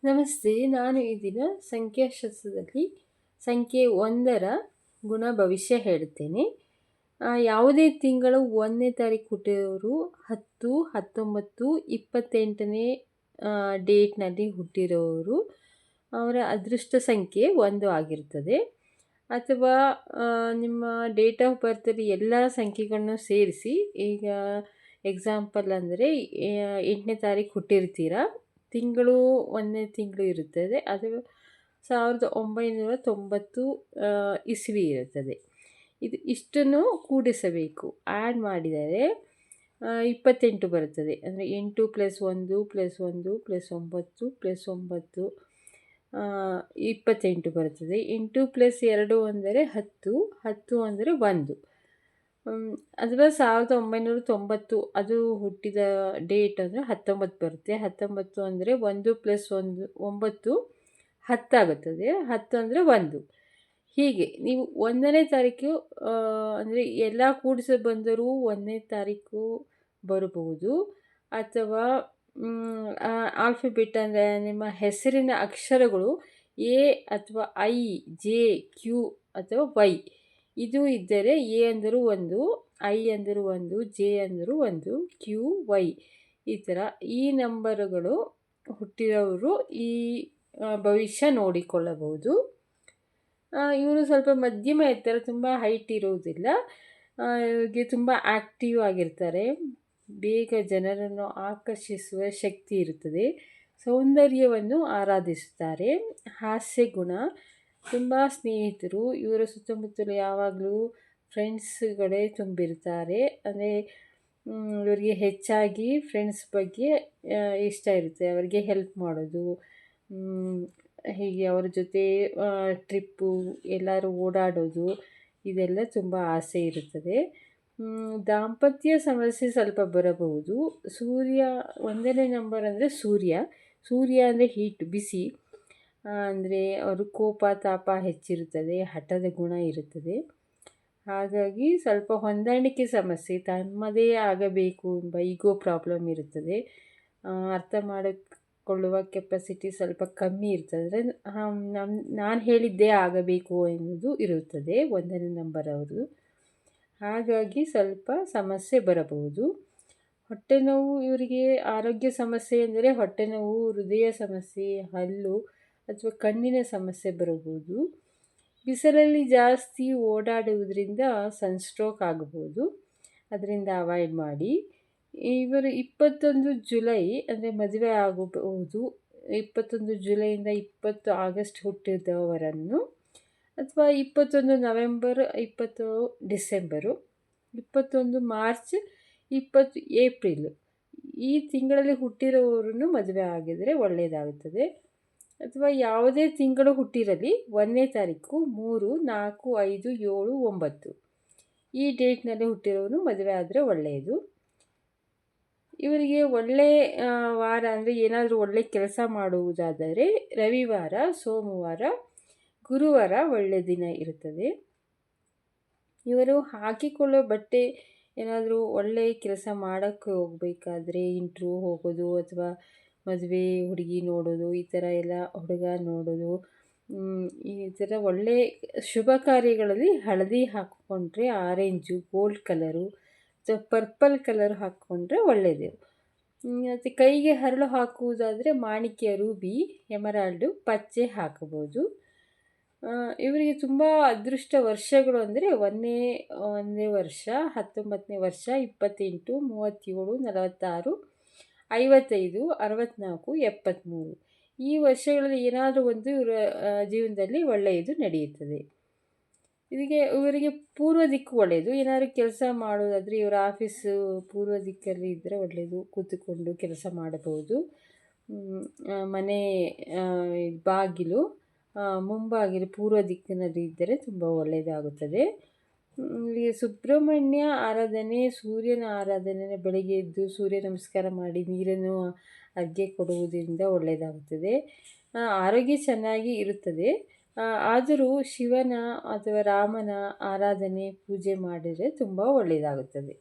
ನಮಸ್ತೆ. ನಾನು ಈ ದಿನ ಸಂಖ್ಯಾಶಾಸ್ತ್ರದಲ್ಲಿ ಸಂಖ್ಯೆ 1ರ ಗುಣ ಭವಿಷ್ಯ ಹೇಳುತ್ತೇನೆ. ಯಾವುದೇ ತಿಂಗಳು 1ನೇ ತಾರೀಕು ಹುಟ್ಟಿರೋರು 10, 19, 28ನೇ ಡೇಟ್ನಲ್ಲಿ ಹುಟ್ಟಿರೋರು ಅವರ ಅದೃಷ್ಟ ಸಂಖ್ಯೆ 1 ಆಗಿರುತ್ತದೆ. ಅಥವಾ ನಿಮ್ಮ ಡೇಟ್ ಆಫ್ ಬರ್ತಲ್ಲಿ ಎಲ್ಲ ಸಂಖ್ಯೆಗಳನ್ನು ಸೇರಿಸಿ, ಈಗ ಎಕ್ಸಾಂಪಲ್ ಅಂದರೆ 8ನೇ ತಾರೀಕು ಹುಟ್ಟಿರ್ತೀರ, ತಿಂಗಳು 1ನೇ ತಿಂಗಳು ಇರುತ್ತದೆ, ಅದು 1990 ಇಸ್ವಿ ಇರುತ್ತದೆ. ಇಷ್ಟನ್ನು ಕೂಡಿಸಬೇಕು. ಆ್ಯಡ್ ಮಾಡಿದರೆ 28 ಬರುತ್ತದೆ. ಅಂದರೆ 8 + 1 + 1 + 9 + 9 28 ಬರುತ್ತದೆ. 8 + 2 ಅಂದರೆ 10, 10 ಅಂದರೆ 1. ಅಥವಾ 1990 ಅದು ಹುಟ್ಟಿದ ಡೇಟ್ ಅಂದರೆ 19 ಬರುತ್ತೆ. 19 ಅಂದರೆ 1 + 1 9 10 ಆಗುತ್ತದೆ. 10 ಅಂದರೆ 1. ಹೀಗೆ ನೀವು 1ನೇ ತಾರೀಕು ಅಂದರೆ ಎಲ್ಲ ಕೂಡಿಸಿ ಬಂದರೂ 1ನೇ ತಾರೀಕು ಬರಬಹುದು. ಅಥವಾ ಆಲ್ಫಬೆಟ್ ಅಂದರೆ ನಿಮ್ಮ ಹೆಸರಿನ ಅಕ್ಷರಗಳು ಎ ಅಥವಾ ಐ, ಜೆ, ಕ್ಯೂ ಅಥವಾ ವೈ ಇದು ಇದ್ದರೆ ಎ ಅಂದರೂ 1, ಐ ಅಂದರೂ 1, ಜೆ ಅಂದರೂ 1, ಕ್ಯೂ, ವೈ ಈ ಥರ ಈ ನಂಬರುಗಳು ಹುಟ್ಟಿರೋರು ಈ ಭವಿಷ್ಯ ನೋಡಿಕೊಳ್ಳಬಹುದು. ಇವರು ಸ್ವಲ್ಪ ಮಧ್ಯಮ ಎತ್ತರ, ತುಂಬ ಹೈಟ್ ಇರುವುದಿಲ್ಲ. ಇವ್ರಿಗೆ ತುಂಬ ಆ್ಯಕ್ಟಿವ್ ಆಗಿರ್ತಾರೆ. ಬೇಗ ಜನರನ್ನು ಆಕರ್ಷಿಸುವ ಶಕ್ತಿ ಇರುತ್ತದೆ. ಸೌಂದರ್ಯವನ್ನು ಆರಾಧಿಸುತ್ತಾರೆ. ಹಾಸ್ಯ ಗುಣ, ತುಂಬ ಸ್ನೇಹಿತರು. ಇವರ ಸುತ್ತಮುತ್ತಲು ಯಾವಾಗಲೂ ಫ್ರೆಂಡ್ಸ್ಗಳೇ ತುಂಬಿರ್ತಾರೆ. ಅಂದರೆ ಇವರಿಗೆ ಹೆಚ್ಚಾಗಿ ಫ್ರೆಂಡ್ಸ್ ಬಗ್ಗೆ ಇಷ್ಟ ಇರುತ್ತೆ. ಅವರಿಗೆ ಹೆಲ್ಪ್ ಮಾಡೋದು, ಹೀಗೆ ಅವರ ಜೊತೆ ಟ್ರಿಪ್ಪು ಎಲ್ಲರೂ ಓಡಾಡೋದು ಇದೆಲ್ಲ ತುಂಬ ಆಸೆ ಇರುತ್ತದೆ. ದಾಂಪತ್ಯ ಸಮಸ್ಯೆ ಸ್ವಲ್ಪ ಬರಬಹುದು. ಸೂರ್ಯ 1ನೇ ನಂಬರ್ ಅಂದರೆ ಸೂರ್ಯ ಅಂದರೆ ಹೀಟ್, ಬಿಸಿ. ಅಂದರೆ ಅವರು ಕೋಪ ತಾಪ ಹೆಚ್ಚಿರುತ್ತದೆ, ಹಠದ ಗುಣ ಇರುತ್ತದೆ. ಹಾಗಾಗಿ ಸ್ವಲ್ಪ ಹೊಂದಾಣಿಕೆ ಸಮಸ್ಯೆ, ತಮ್ಮದೇ ಆಗಬೇಕು ಎಂಬ ಈಗೋ ಪ್ರಾಬ್ಲಮ್ ಇರುತ್ತದೆ. ಅರ್ಥ ಮಾಡಿಕೊಳ್ಳುವ ಕೆಪಾಸಿಟಿ ಸ್ವಲ್ಪ ಕಮ್ಮಿ ಇರ್ತದೆ. ನಾನು ಹೇಳಿದ್ದೇ ಆಗಬೇಕು ಎನ್ನುವುದು ಇರುತ್ತದೆ 1ನೇ ನಂಬರ್ ಅವರು. ಹಾಗಾಗಿ ಸ್ವಲ್ಪ ಸಮಸ್ಯೆ ಬರಬಹುದು. ಹೊಟ್ಟೆನೋವು, ಇವರಿಗೆ ಆರೋಗ್ಯ ಸಮಸ್ಯೆ ಎಂದರೆ ಹೊಟ್ಟೆನೋವು, ಹೃದಯ ಸಮಸ್ಯೆ, ಹಲ್ಲು ಅಥವಾ ಕಣ್ಣಿನ ಸಮಸ್ಯೆ ಬರಬಹುದು. ಬಿಸಿಲಲ್ಲಿ ಜಾಸ್ತಿ ಓಡಾಡುವುದರಿಂದ ಸನ್ಸ್ಟ್ರೋಕ್ ಆಗಬಹುದು, ಅದರಿಂದ ಅವಾಯ್ಡ್ ಮಾಡಿ. ಇವರು 21 ಜುಲೈ ಅಂದರೆ ಮದುವೆ ಆಗಬಹುದು. 21 ಜುಲೈಯಿಂದ 20 ಆಗಸ್ಟ್ ಹುಟ್ಟಿದವರನ್ನು, ಅಥವಾ 21 ನವೆಂಬರ್, 20 ಡಿಸೆಂಬರು, 21 ಮಾರ್ಚ್, 20 ಏಪ್ರಿಲ್ ಈ ತಿಂಗಳಲ್ಲಿ ಹುಟ್ಟಿರೋರನ್ನು ಮದುವೆ ಆಗಿದರೆ ಒಳ್ಳೆಯದಾಗುತ್ತದೆ. ಅಥವಾ ಯಾವುದೇ ತಿಂಗಳು ಹುಟ್ಟಿರಲಿ 1ನೇ ತಾರೀಕು, 3, 4, 5, 7, 9 ಈ ಡೇಟ್ನಲ್ಲಿ ಹುಟ್ಟಿರೋರು ಮದುವೆ ಆದರೆ ಒಳ್ಳೆಯದು. ಇವರಿಗೆ ಒಳ್ಳೆಯ ವಾರ ಅಂದರೆ ಏನಾದರೂ ಒಳ್ಳೆಯ ಕೆಲಸ ಮಾಡುವುದಾದರೆ ರವಿವಾರ, ಸೋಮವಾರ, ಗುರುವಾರ ಒಳ್ಳೆಯ ದಿನ ಇರುತ್ತದೆ. ಇವರು ಹಾಕಿಕೊಳ್ಳೋ ಬಟ್ಟೆ ಏನಾದರೂ ಒಳ್ಳೆಯ ಕೆಲಸ ಮಾಡೋಕ್ಕೆ ಹೋಗಬೇಕಾದ್ರೆ, ಇಂಟ್ರ್ಯೂ ಹೋಗೋದು ಅಥವಾ ಮದುವೆ ಹುಡುಗಿ ನೋಡೋದು, ಈ ಥರ ಎಲ್ಲ ಹುಡುಗ ನೋಡೋದು, ಈ ಥರ ಒಳ್ಳೆಯ ಶುಭ ಕಾರ್ಯಗಳಲ್ಲಿ ಹಳದಿ ಹಾಕ್ಕೊಂಡ್ರೆ, ಆರೆಂಜು, ಗೋಲ್ಡ್ ಕಲರು ಅಥವಾ ಪರ್ಪಲ್ ಕಲರ್ ಹಾಕ್ಕೊಂಡ್ರೆ ಒಳ್ಳೆಯದು. ಮತ್ತು ಕೈಗೆ ಹರಳು ಹಾಕುವುದಾದರೆ ಮಾಣಿಕ್ಯ, ರೂಬಿ, ಎಮರಾಲ್ಡು, ಪಚ್ಚೆ ಹಾಕಬಹುದು. ಇವರಿಗೆ ತುಂಬ ಅದೃಷ್ಟ ವರ್ಷಗಳು ಅಂದರೆ 1ನೇ ವರ್ಷ, 19ನೇ ವರ್ಷ, 28, 37, 46, 55, 64, 73 ಈ ವರ್ಷಗಳಲ್ಲಿ ಏನಾದರೂ ಒಂದು ಇವರ ಜೀವನದಲ್ಲಿ ಒಳ್ಳೆಯದು ನಡೆಯುತ್ತದೆ. ಇವರಿಗೆ ಪೂರ್ವ ದಿಕ್ಕು ಒಳ್ಳೆಯದು. ಏನಾದರೂ ಕೆಲಸ ಮಾಡೋದಾದರೆ ಇವರ ಆಫೀಸು ಪೂರ್ವ ದಿಕ್ಕಲ್ಲಿ ಇದ್ದರೆ ಒಳ್ಳೆಯದು, ಕೂತುಕೊಂಡು ಕೆಲಸ ಮಾಡಬಹುದು. ಮನೆ ಬಾಗಿಲು ಮುಂಬಾಗಿಲು ಪೂರ್ವ ದಿಕ್ಕಿನಲ್ಲಿ ಇದ್ದರೆ ತುಂಬ ಒಳ್ಳೆಯದಾಗುತ್ತದೆ. ಇವರಿಗೆ ಸುಬ್ರಹ್ಮಣ್ಯ ಆರಾಧನೆ, ಸೂರ್ಯನ ಆರಾಧನೆ, ಬೆಳಗ್ಗೆ ಎದ್ದು ಸೂರ್ಯ ನಮಸ್ಕಾರ ಮಾಡಿ ನೀರನ್ನು ಅರ್ಘ್ಯ ಕೊಡುವುದರಿಂದ ಒಳ್ಳೆಯದಾಗುತ್ತದೆ. ಆರೋಗ್ಯ ಚೆನ್ನಾಗಿ ಇರುತ್ತದೆ. ಆದರೂ ಶಿವನ ಅಥವಾ ರಾಮನ ಆರಾಧನೆ, ಪೂಜೆ ಮಾಡಿದರೆ ತುಂಬ ಒಳ್ಳೆಯದಾಗುತ್ತದೆ.